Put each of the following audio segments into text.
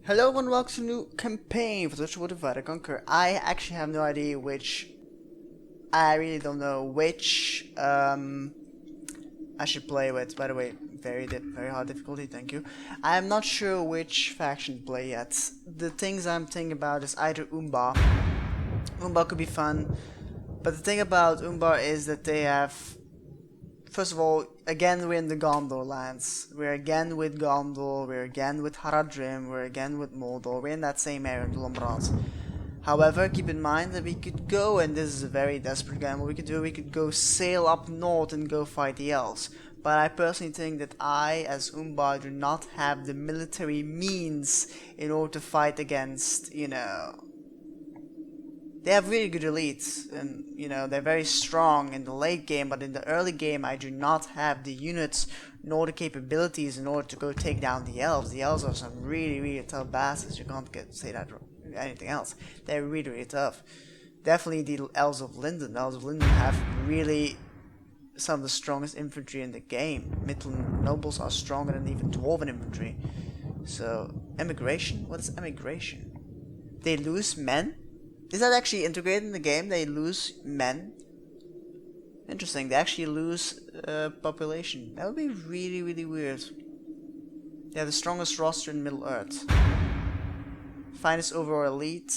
Hello and welcome to a new campaign for Social Divide and Conquer. I actually have no idea which. I really don't know which I should play with. By the way, very hard difficulty. Thank you. I am not sure which faction to play yet. The things I'm thinking about is either Umbar. Umbar could be fun, but the thing about Umbar is that they have. First of all, again we're in the Gondor lands. We're again with Gondor, we're again with Haradrim, we're again with Mordor. We're in that same area, in Lombrand. However, keep in mind that we could go, and this is a very desperate game, what we could do, we could go sail up north and go fight the elves. But I personally think that I, as Umbar, do not have the military means in order to fight against, they have really good elites, and they're very strong in the late game, but in the early game I do not have the units nor the capabilities in order to go take down the elves. The elves are some really tough bastards. You can't say that or anything else. They're really tough. Definitely the elves of Linden. The elves of Linden have really some of the strongest infantry in the game. Midland nobles are stronger than even dwarven infantry. So, emigration? What is emigration? They lose men? Is that actually integrated in the game? They lose men? Interesting, they actually lose population. That would be really weird. They have the strongest roster in Middle Earth. Finest overall elite.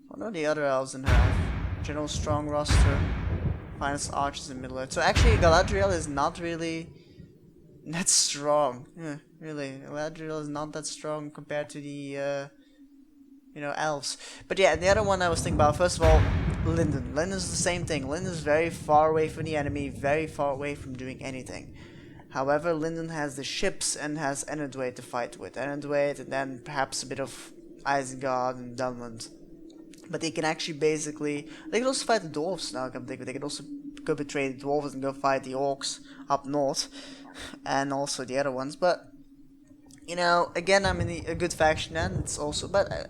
What do the other elves in have? General strong roster. Finest archers in Middle Earth. So actually Galadriel is not really that strong. Yeah, really. Galadriel is not that strong compared to the elves. But yeah, the other one I was thinking about, first of all, Linden. Linden's the same thing. Linden's very far away from the enemy, very far away from doing anything. However, Linden has the ships and has Ered to fight with. Ered and then perhaps a bit of Isengard and Dunland. But they can actually they can also fight the Dwarfs now, they can also go betray the Dwarfs and go fight the Orcs up north. And also the other ones, but again, I'm in a good faction, and it's also, but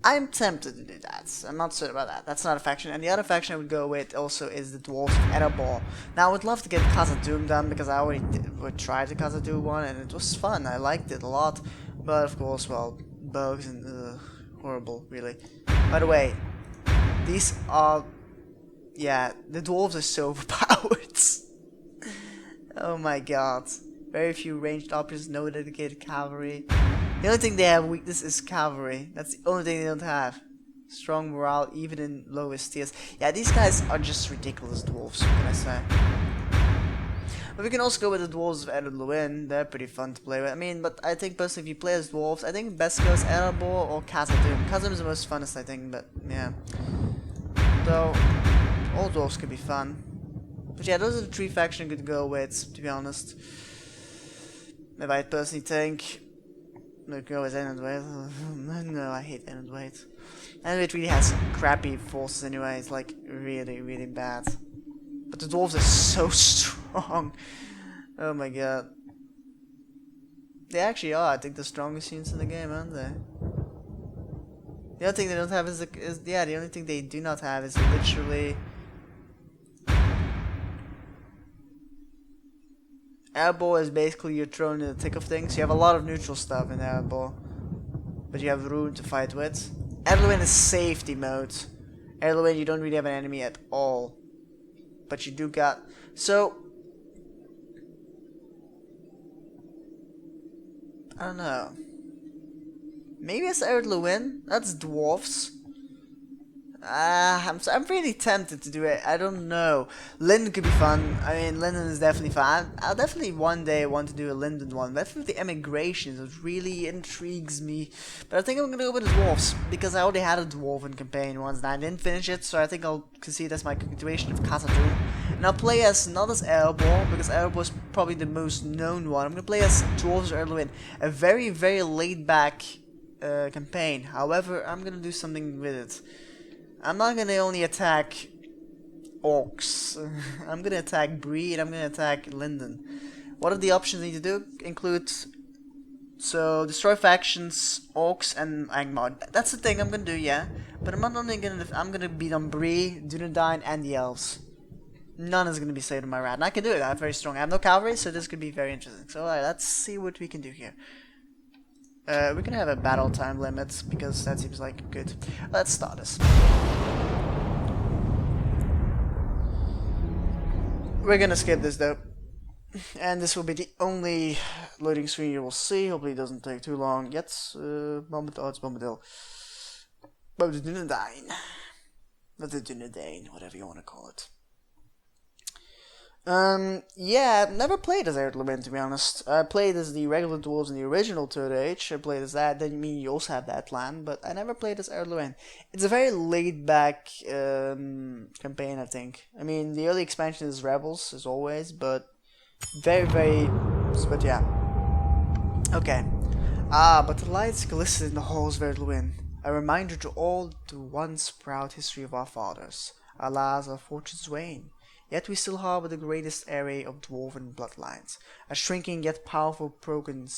I'm tempted to do that. I'm not certain about that. That's not a faction. And the other faction I would go with also is the Dwarfs of Ered. Now, I would love to get Khazad-dûm done, because I already would try the Khazad-dûm one, and it was fun. I liked it a lot. But, of course, well, bugs and horrible, really. By the way, these are, yeah, the Dwarves are so overpowered. Oh my god. Very few ranged options, no dedicated cavalry. The only thing they have weakness is cavalry. That's the only thing they don't have. Strong morale, even in lowest tiers. Yeah, these guys are just ridiculous dwarves, what can I say? But we can also go with the dwarves of Ered and Luin. They're pretty fun to play with. I mean, but I think personally, if you play as dwarves, I think best goes Ered or Khazad-dûm. Khazad-dûm is the most funnest, I think, but yeah. Though, all dwarves could be fun. But yeah, those are the three factions I could go with, to be honest. If I personally think, look, go with Ered. No, I hate Ered. Ered really has crappy forces anyway. It's like really bad. But the dwarves are so strong. Oh my god. They actually are, I think, the strongest units in the game, aren't they? The other thing they don't have is the only thing they do not have is literally. Ered is basically you're thrown in the thick of things. You have a lot of neutral stuff in Ered, but you have Ruin to fight with. Ered is safety mode. Ered you don't really have an enemy at all, but you do got so. I don't know. Maybe it's Ered Luin. That's dwarfs. I'm really tempted to do it. I don't know. Linden could be fun. I mean, Linden is definitely fun. I'll definitely one day want to do a Linden one. But with the emigrations, it really intrigues me. But I think I'm gonna go with the dwarfs because I already had a dwarven campaign once and I didn't finish it. So I think I'll concede that's my continuation of Khazad-dûm. And I'll play as not as Ered because Ered was probably the most known one. I'm gonna play as dwarves or Ered Luin. A very laid back campaign. However, I'm gonna do something with it. I'm not gonna only attack orcs. I'm gonna attack Bree and I'm gonna attack Linden. What are the options I need to do? Include destroy factions, orcs, and Angmar. That's the thing I'm gonna do, yeah. But I'm not only gonna I'm gonna beat on Bree, Dunedain, and the elves. None is going to be saved in my rat. And I can do it. I'm very strong. I have no cavalry, so this could be very interesting. So alright, let's see what we can do here. We're going to have a battle time limit, because that seems like good. Let's start this. We're going to skip this though. And this will be the only loading screen you will see. Hopefully it doesn't take too long. Yet, Bombadil, it's Bombadil. Bombadil. Not the Dunedain, whatever you want to call it. Yeah, I've never played as Ered Luin, to be honest. I played as the regular dwarves in the original Third Age. I played as that. Doesn't mean you also have that clan, but I never played as Ered Luin. It's a very laid-back campaign, I think. I mean, the early expansion is Rebels, as always, but very... But yeah. Okay. But the lights glisten in the halls of Ered Luin. A reminder to all the once proud history of our fathers. Alas, our fortunes wane. Yet we still harbor the greatest array of dwarven bloodlines, a shrinking yet powerful progeny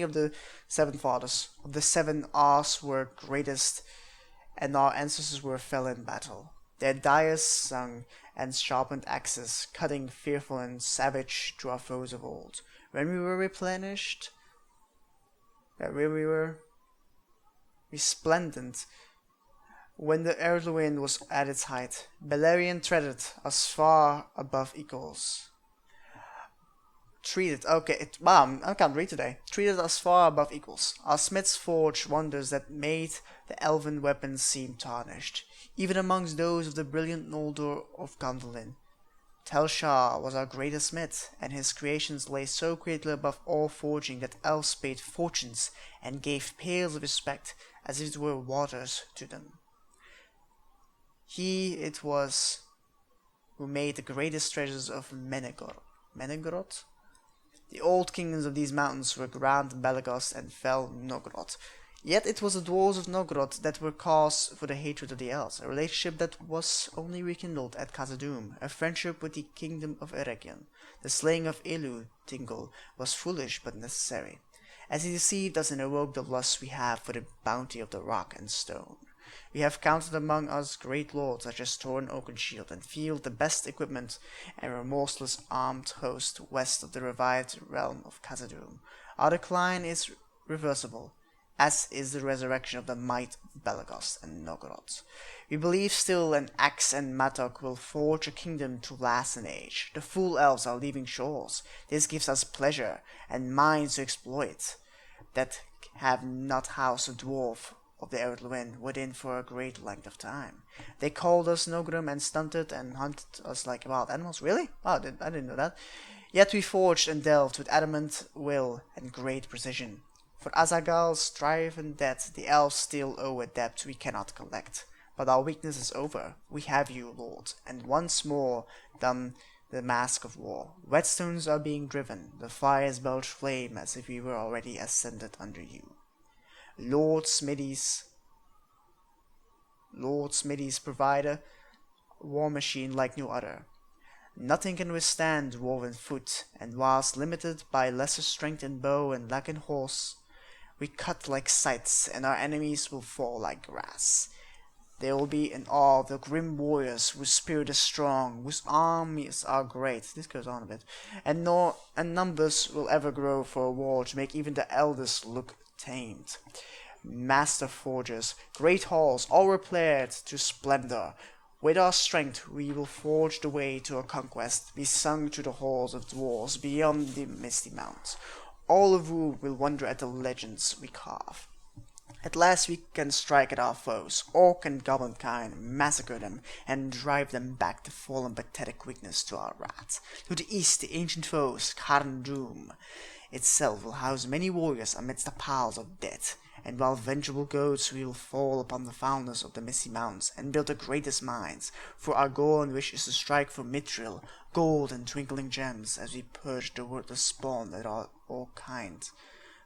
of the seven fathers, of the seven ours were greatest, and our ancestors were fell in battle. Their dyers sung, and sharpened axes, cutting fearful and savage to our foes of old. When we were replenished, where we were resplendent, when the Ered Luin was at its height, Beleriand treaded us far above equals. I can't read today. Treated us far above equals. Our smiths forged wonders that made the elven weapons seem tarnished, even amongst those of the brilliant Noldor of Gondolin. Telshar was our greatest smith, and his creations lay so greatly above all forging that elves paid fortunes and gave pails of respect as if it were waters to them. He it was who made the greatest treasures of Menegorod? The old kingdoms of these mountains were Grand Belegost and Fel Nogrod. Yet it was the dwarves of Nogrod that were cause for the hatred of the elves, a relationship that was only rekindled at Khazad-dûm, a friendship with the kingdom of Eregion. The slaying of Elu Tingle was foolish but necessary, as he deceived us and awoke the lust we have for the bounty of the rock and stone. We have counted among us great lords such as Thor and Oakenshield, and field the best equipment and remorseless armed host west of the revived realm of Khazad-dûm. Our decline is reversible, as is the resurrection of the might of Belegost and Nogrod. We believe still an axe and mattock will forge a kingdom to last an age. The fool elves are leaving shores. This gives us pleasure, and minds to exploit, that have not housed a dwarf of the Ered Luin within for a great length of time. They called us Nogrum and stunted and hunted us like wild animals. Really? Oh, I didn't know that. Yet we forged and delved with adamant will and great precision. For Azaghal, strife and death, the elves still owe a debt we cannot collect. But our weakness is over. We have you, Lord, and once more done the mask of war. Whetstones are being driven. The fires belch flame as if we were already ascended under you. Lord Smitty's provider, war machine like no other. Nothing can withstand dwarven foot, and whilst limited by lesser strength in bow and lack in horse, we cut like scythes, and our enemies will fall like grass. They will be in awe of the grim warriors whose spirit is strong, whose armies are great. This goes on a bit, and numbers will ever grow for a war to make even the eldest look tamed. Master forgers, great halls, all repaired to splendor. With our strength we will forge the way to a conquest, be sung to the halls of dwarves beyond the misty mounts, all of whom will wonder at the legends we carve. At last we can strike at our foes, orc and goblin kind, massacre them, and drive them back to fallen pathetic weakness to our wrath. To the east the ancient foes, Khazad-dûm itself will house many warriors amidst the piles of dead, and while vengeful goats we will fall upon the founders of the misty mountains, and build the greatest mines, for our goal and wish is to strike for mithril, gold and twinkling gems, as we purge the worthless spawn that are all kind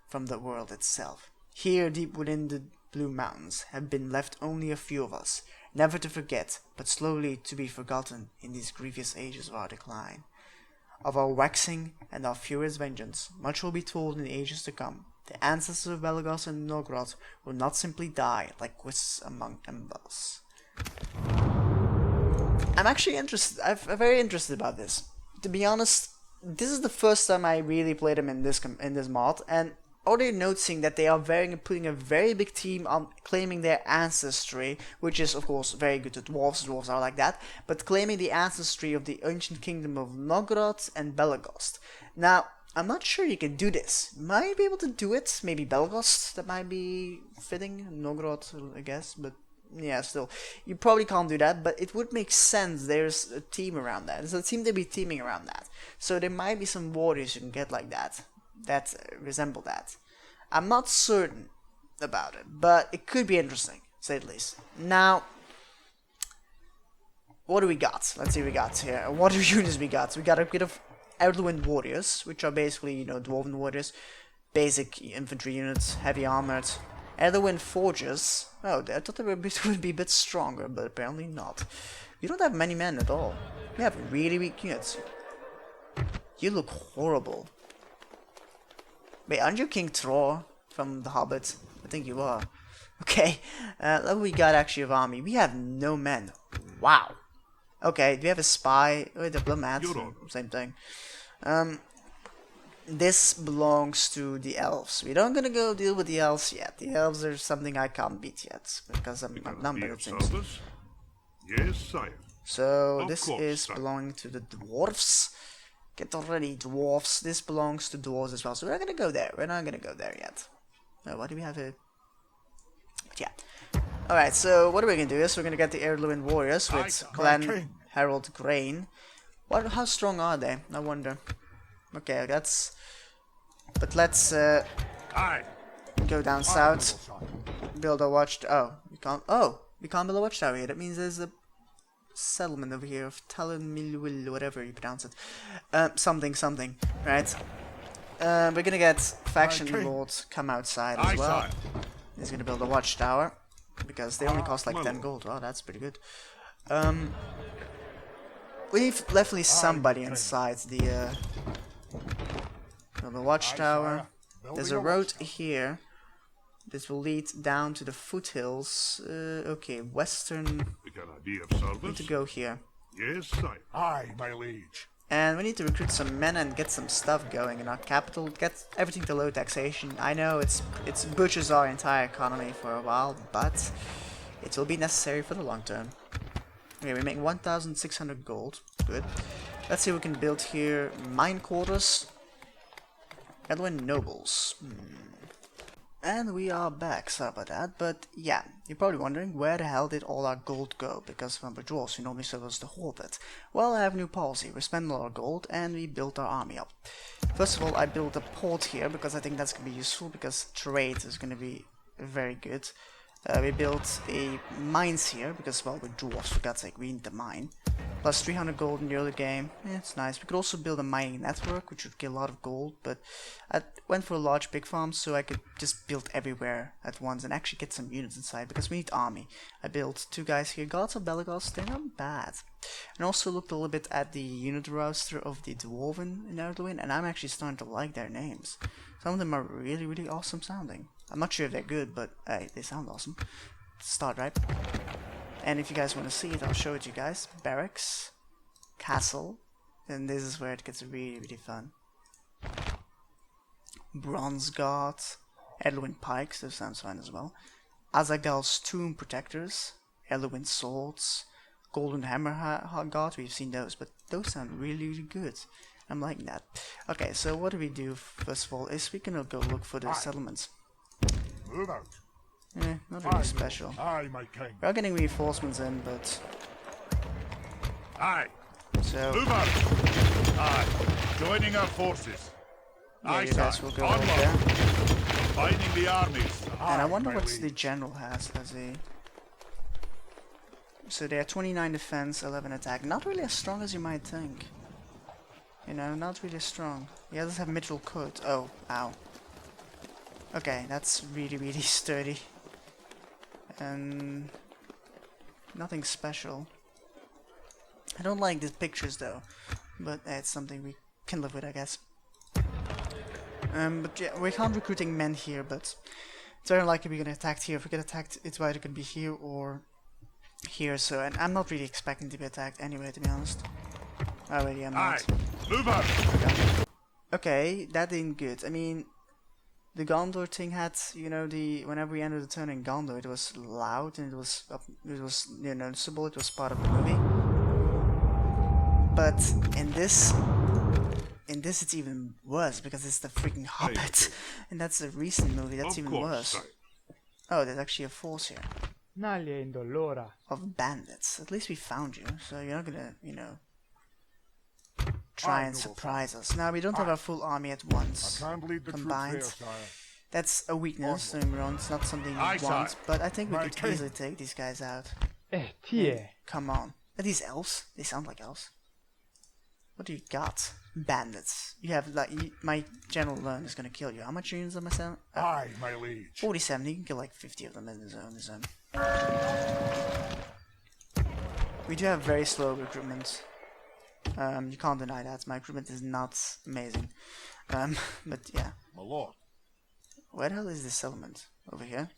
from the world itself. Here, deep within the blue mountains, have been left only a few of us, never to forget, but slowly to be forgotten in these grievous ages of our decline. Of our waxing and our furious vengeance, much will be told in the ages to come. The ancestors of Belegost and Nogrod will not simply die like wisps among embers. I'm actually interested. I'm very interested about this. To be honest, this is the first time I really played them in this mod, and already noticing that they are putting a very big team on claiming their ancestry, which is of course very good to dwarves. Dwarves are like that, but claiming the ancestry of the ancient kingdom of Novgorod and Belagost. Now, I'm not sure you can do this. Might be able to do it. Maybe Belagost. That might be fitting. Novgorod, I guess, but. Yeah, still, you probably can't do that, but it would make sense. There's a team around that. There's a team to be teaming around that. So there might be some warriors you can get like that, that resemble that. I'm not certain about it, but it could be interesting, to say the least. Now, what do we got? Let's see what we got here. What units we got? We got a bit of Luin warriors, which are basically, you know, dwarven warriors. Basic infantry units, heavy armored. Luin forges. Oh, I thought they would be a bit stronger, but apparently not. We don't have many men at all. We have really weak units. You look horrible. Wait, aren't you King Tror from The Hobbit? I think you are. Okay, look what we got actually of army. We have no men. Wow. Okay, do we have a spy? Oh, the diplomat. Same thing. This belongs to the elves. We're not gonna go deal with the elves yet. The elves are something I can't beat yet because I'm outnumbered it seems. Yes, sire. So this is belonging to the dwarfs. Get already, dwarfs. This belongs to dwarves as well. So we're not gonna go there. We're not gonna go there yet. What do we have here? But yeah. Alright, so what are we gonna do is we're gonna get the Ered Luin warriors with Clan Harold Grain. How strong are they? I wonder. Okay, that's. But let's go down south. Build a watch. Oh, we can't. Oh, we can't build a watchtower here. That means there's a settlement over here of Talon whatever you pronounce it. Something. Right. We're gonna get faction lords come outside as well. He's gonna build a watchtower because they only cost like 10 gold. Wow, that's pretty good. We need definitely somebody inside the watchtower. There's a road here. This will lead down to the foothills. Okay, western. We need to go here. Yes, sire. Aye, my liege. And we need to recruit some men and get some stuff going in our capital. Get everything to low taxation. I know it's butchers our entire economy for a while, but it will be necessary for the long term. Okay, we make 1,600 gold. Good. Let's see what we can build here. Mine quarters. Edwin nobles. And we are back, sorry about that, but yeah, you're probably wondering where the hell did all our gold go, because from the dwarves we normally supposed to hold it. Well, I have a new policy. We spend all our gold and we built our army up. First of all, I built a port here because I think that's going to be useful, because trade is going to be very good. We built a mines here because, well, we're dwarves, for God's sake, we need the mine. Plus 300 gold in the early game. Yeah, it's nice. We could also build a mining network, which would get a lot of gold, but I went for a large big farm so I could just build everywhere at once and actually get some units inside, because we need army. I built 2 guys here, Gods of Belagost, they're not bad. And also looked a little bit at the unit roster of the Dwarven in Ered Luin, and I'm actually starting to like their names. Some of them are really, really awesome sounding. I'm not sure if they're good, but hey, they sound awesome. Start right. And if you guys want to see it, I'll show it to you guys. Barracks, castle, and this is where it gets really, really fun. Bronze Guard, Ered pikes, those sounds fine as well. Azagal's tomb protectors, Ered swords, Golden Hammer Guard, we've seen those, but those sound really, really good. I'm liking that. Okay, so what do we do first of all is we can go look for the settlements. Move out. Not really special. Aye, my king. We are getting reinforcements in, but... Aye. So... Move out. Aye. Joining our forces. Yeah, Aye, you guys will go over onward. there. Combining the armies. And I wonder my what liege. the general has as a... So they are 29 defense, 11 attack. Not really as strong as you might think. You know, not really strong. He does have Mitchell Coat. Oh, ow. Okay, that's really, really sturdy. And nothing special. I don't like the pictures though, but it's something we can live with, I guess. But yeah, we can't recruiting men here, but it's very likely we're gonna attack here. If we get attacked, it's either gonna be here or here, so and I'm not really expecting to be attacked anyway, to be honest. Already, I'm Aye. not. Move out. Okay, that ain't good. I mean, the Gondor thing had, you know, whenever we entered the turn in Gondor, it was loud and it was noticeable. It was part of the movie. But in this it's even worse because it's the freaking Hobbit, and that's a recent movie. That's Of even course, worse. sire. Oh, there's actually a force here Non gli è indolora. of bandits. At least we found you, so you're not gonna, you know, try and surprise us. Now we don't have our full army at I once can't lead the combined. troops there, sire. That's a weakness, don't get me wrong. It's not something you Aye, want, sire. but I think we My could king. easily take these guys out. Tie. Come on. Are these elves? They sound like elves. What do you got? Bandits. You have, like, my General Luin is gonna kill you. How much units am I selling? Aye, my liege. 47. You can kill like 50 of them in his own. We do have very slow recruitment. You can't deny that. My recruitment is not amazing. But yeah. My lord. Where the hell is this settlement? Over here?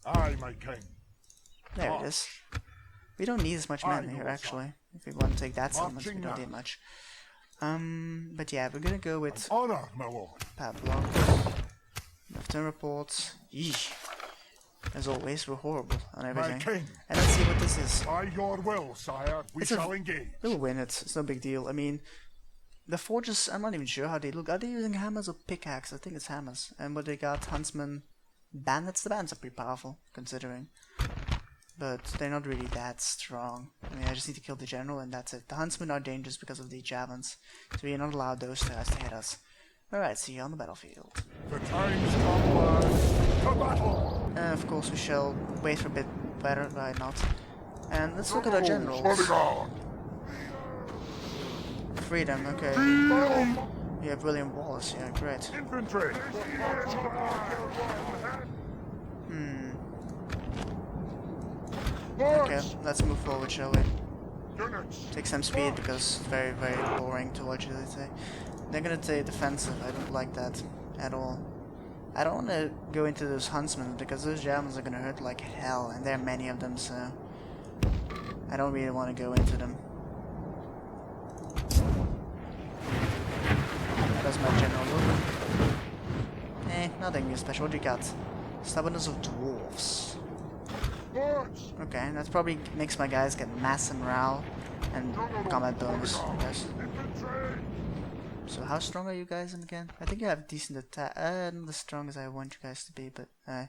Aye, my king. There it is. We don't need as much men here, actually. If we want to take that settlement, we don't need much. But yeah, we're gonna go with Honor, my lord. padlock. Turn reports. Yeesh. As always, we're horrible on My everything. king. And let's see what this is. By your will, sire, we It's a- shall engage. We'll win it. It's no big deal. I mean, the forges, I'm not even sure how they look. Are they using hammers or pickaxe? I think it's hammers. And what they got, huntsmen, bandits. The bandits are pretty powerful, considering. But they're not really that strong. I mean, I just need to kill the general and that's it. The huntsmen are dangerous because of the javelins. So we are not allowed those guys to hit us. Alright, see you on the battlefield. The times come, lads. To battle. Of course we shall wait for a bit better, why not? And let's look at our generals. Freedom, okay. You have William Wallace here, great. Infantry. Okay, let's move forward, shall we? Units. Take some speed because it's very, very boring to watch, they say. They're gonna take defensive, I don't like that at all. I don't want to go into those huntsmen because those javelins are gonna hurt like hell and there are many of them, so I don't really want to go into them. How does my general look? Nothing special. What do you got? Stubbornness of Dwarfs. March. Okay, that probably makes my guys get massive morale and combat bonus, I guess. Infantry. So how strong are you guys again? I think you have decent attack. Not as strong as I want you guys to be, but you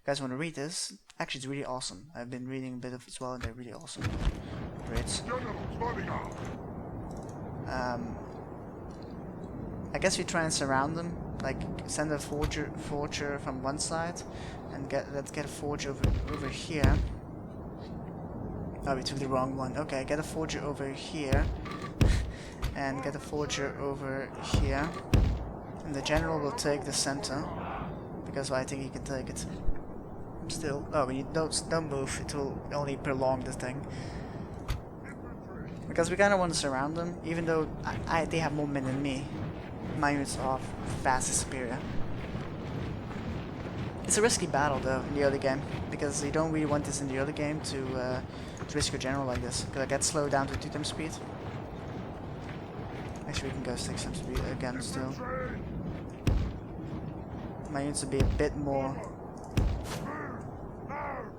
guys want to read this? Actually, it's really awesome. I've been reading a bit of it as well, and they're really awesome. Great. Generals loading up. I guess we try and surround them. Like send a forger from one side, and let's get a forge over here. Oh, we took the wrong one. Okay, get a forger over here. And get a forger over here, and the general will take the center because I think he can take it. Still, oh, we don't move. It will only prolong the thing because we kind of want to surround them, even though they have more men than me. My units are vastly superior. It's a risky battle though in the early game because you don't really want this in the early game to risk your general like this because I get slowed down to 2 times speed. Actually, we can go 6 times speed again still. My units will be a bit more.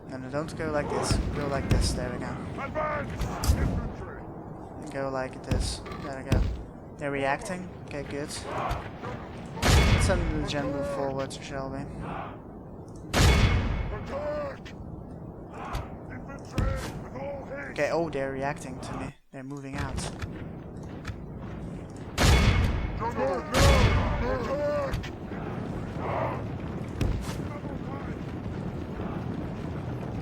No, don't go like this. Go like this. There we go. Advance. Infantry. Go like this. There we go. They're reacting. Okay, good. Let's send the general forward, shall we? Attack. Infantry with all haste. Okay, oh, they're reacting to me. They're moving out. Attack.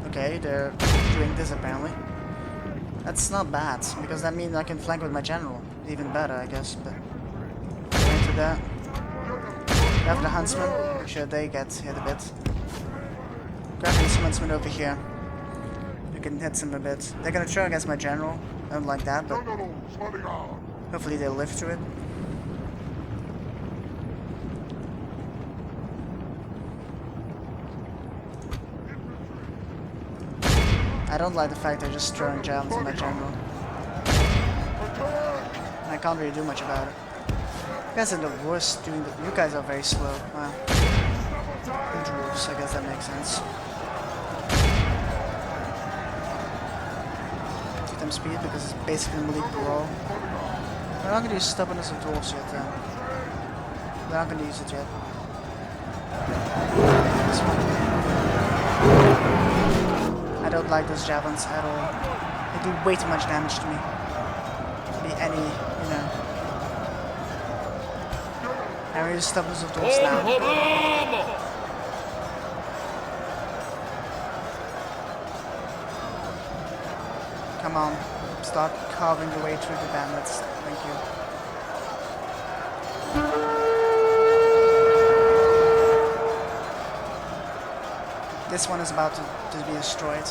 Okay, they're doing this apparently. That's not bad, because that means I can flank with my general. Even better, I guess, but... Go into that. We have the huntsmen. Make sure they get hit a bit. Grab these huntsmen over here. We can hit them a bit. They're gonna try against my general. I don't like that, but Generals loading up. hopefully they'll live through it. I don't like the fact they're just throwing javelins in my general. And I can't really do much about it. You guys are the worst doing the... You guys are very slow. Wow. The Dwarfs, I guess that makes sense. 2 times speed because it's basically a melee brawl. We're not gonna use stubbornness of Dwarfs yet then. We're not gonna use it yet. This one. I don't like those javelins at all. They do way too much damage to me. To be any, you know. And we use stubbornness of Dwarfs now. Come on, start carving your way through the bandits. Thank you. This one is about to be destroyed.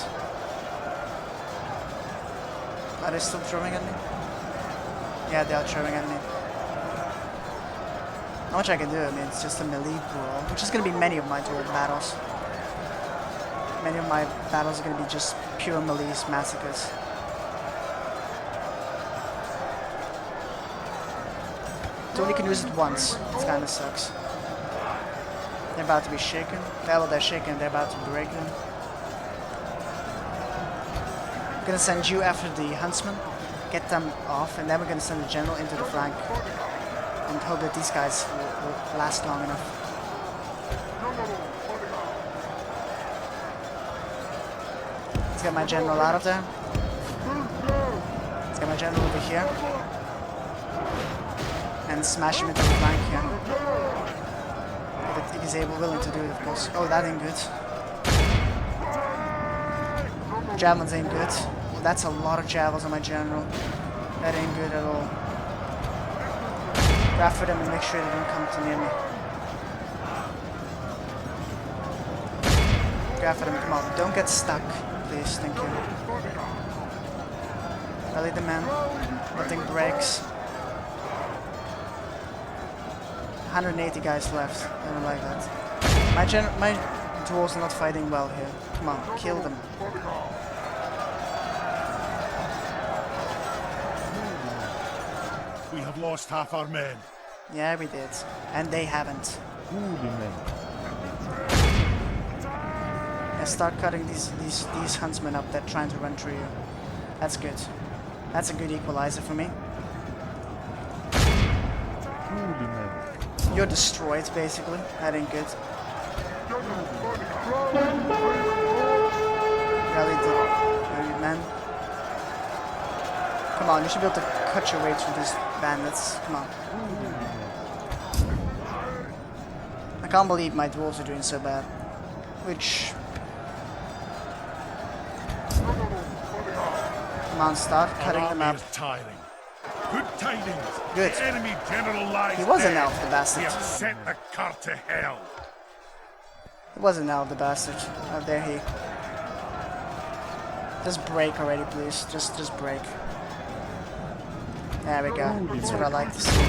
Are they still throwing at me? Yeah, they are throwing at me. Not much I can do, I mean, it's just a melee brawl, which is going to be many of my duel battles. Many of my battles are going to be just pure melee massacres. You only can use it once. It kind of sucks. They're about to be shaken. Well, they're shaken. They're about to break them. I'm gonna send you after the huntsman, get them off, and then we're gonna send the general into the flank and hope that these guys will last long enough. Let's get my general out of there. Let's get my general over here. And smash him into the flank here. If he's willing to do it, of course. Oh, that ain't good. Javelins ain't good. Well, that's a lot of javelins on my general. That ain't good at all. Grab for them and make sure they don't come too near me. Grab for them, come on. Don't get stuck, please. Thank you. Rally the man. Nothing breaks. 180 guys left. I don't like that. My dwarves are not fighting well here. Come on, kill them. We have lost half our men. Yeah, we did. And they haven't. Yeah, start cutting these huntsmen up that are trying to run through you. That's good. That's a good equalizer for me. You're destroyed, basically. That ain't good. Rally the men. Come on, you should be able to cut your way through these bandits. Come on. I can't believe my dwarves are doing so bad. Which... Come on, start cutting them up. Good tidings. Good. The enemy general lies He was an dead. elf, the bastard. We have sent the cart to hell. It wasn't now the bastard. How dare he? Just break already, please. Just break. There we go. That's what I like to see.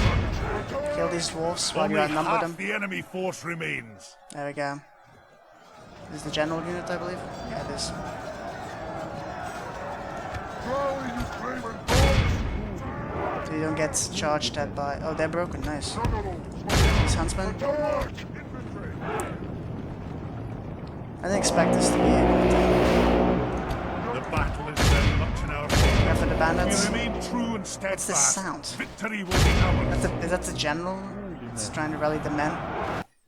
Kill these dwarfs while you Only outnumber half them. the enemy force remains. There we go. This is the general unit, I believe. Yeah, it is. So you don't get charged at by... Oh, they're broken. Nice. These huntsmen. I didn't expect this to be able to... The battle is very much in our favor. Go for the bandits. We remain true and What's steadfast. this sound? Victory will be ours. Is that the general? It's trying to rally the men.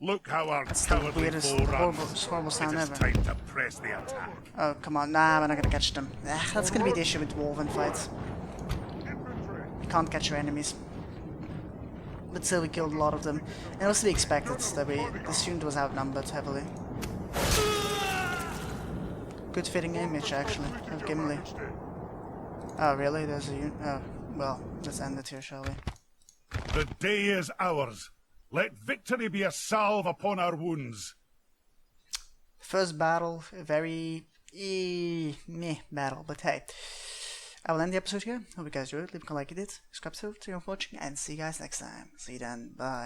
Look how our That's the cowardly weirdest, foe runs. horrible sound It is ever. time to press the attack. Oh, come on. Nah, we're not gonna catch them. That's gonna be the issue with dwarven fights. You can't catch your enemies. But still, we killed a lot of them. And it was to be expected that this unit was outnumbered heavily. Good fitting image, actually, of Gimli. Oh, really? There's a unit. Oh, well, let's end it here, shall we? The day is ours. Let victory be a salve upon our wounds. First battle, a very meh battle, but hey. I will end the episode here. Hope you guys enjoyed. Leave a like if you did. Subscribe to for watching, and see you guys next time. See you then. Bye.